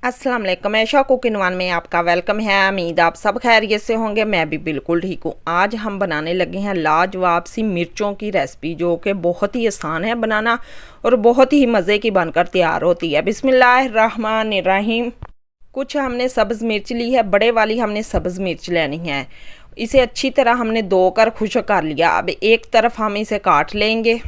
अस्सलाम वालेकुम। ऐशा cooking one में आपका वेलकम है। उम्मीद आप सब खैरियत से होंगे। मैं भी बिल्कुल ठीक हूँ। आज हम बनाने लगे हैं लाजवाब सी मिर्चों की रेसिपी, जो कि बहुत ही आसान है बनाना और बहुत ही मज़े की बनकर तैयार होती है। बिस्मिल्लाहिर्रहमानिर्रहीम। कुछ हमने सब्ज़ मिर्च ली है, बड़े वाली हमने सब्ज़ मिर्च लेनी है। इसे अच्छी तरह हमने धो कर खुश्क कर लिया। अब एक तरफ हम इसे काट लेंगे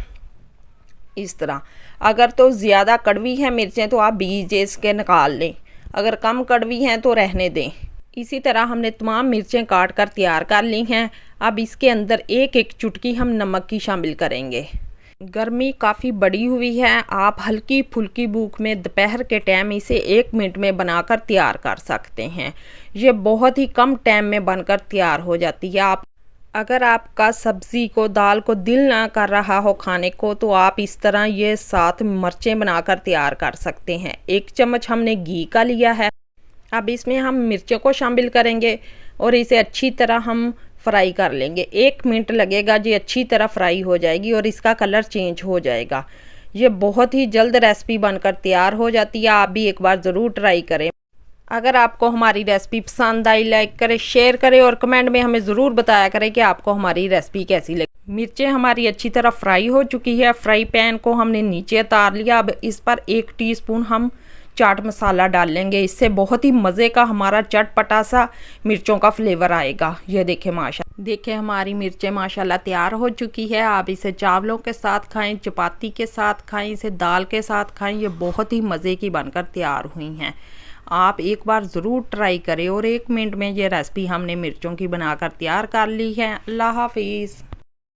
इस तरह। अगर तो ज़्यादा कड़वी है मिर्चें तो आप बीज इसके निकाल लें, अगर कम कड़वी हैं तो रहने दें। इसी तरह हमने तमाम मिर्चें काट कर तैयार कर ली हैं। अब इसके अंदर एक एक चुटकी हम नमक की शामिल करेंगे। गर्मी काफ़ी बड़ी हुई है, आप हल्की फुल्की भूख में दोपहर के टाइम इसे 1 मिनट में बनाकर तैयार कर सकते हैं। ये बहुत ही कम टाइम में बनकर तैयार हो जाती है। अगर आपका सब्ज़ी को दाल को दिल ना कर रहा हो खाने को, तो आप इस तरह ये 7 मिर्चें बनाकर तैयार कर सकते हैं। 1 चम्मच हमने घी का लिया है। अब इसमें हम मिर्चों को शामिल करेंगे और इसे अच्छी तरह हम फ्राई कर लेंगे। 1 मिनट लगेगा, ये अच्छी तरह फ्राई हो जाएगी और इसका कलर चेंज हो जाएगा। ये बहुत ही जल्द रेसिपी बनकर तैयार हो जाती है। आप भी एक बार ज़रूर ट्राई करें। अगर आपको हमारी रेसिपी पसंद आई, लाइक करें, शेयर करें और कमेंट में हमें ज़रूर बताया करें कि आपको हमारी रेसिपी कैसी लगी। मिर्चें हमारी अच्छी तरह फ्राई हो चुकी है। फ्राई पैन को हमने नीचे उतार लिया। अब इस पर 1 टीस्पून हम चाट मसाला डाल लेंगे। इससे बहुत ही मज़े का हमारा चटपटा सा मिर्चों का फ्लेवर आएगा। ये देखें हमारी मिर्चें माशाल्लाह तैयार हो चुकी है। आप इसे चावलों के साथ खाएं, चपाती के साथ खाएं, इसे दाल के साथ खाएं। ये बहुत ही मज़े की बनकर तैयार हुई हैं। आप एक बार ज़रूर ट्राई करें और 1 मिनट में ये रेसिपी हमने मिर्चों की बनाकर तैयार कर ली है। अल्लाह हाफिज़।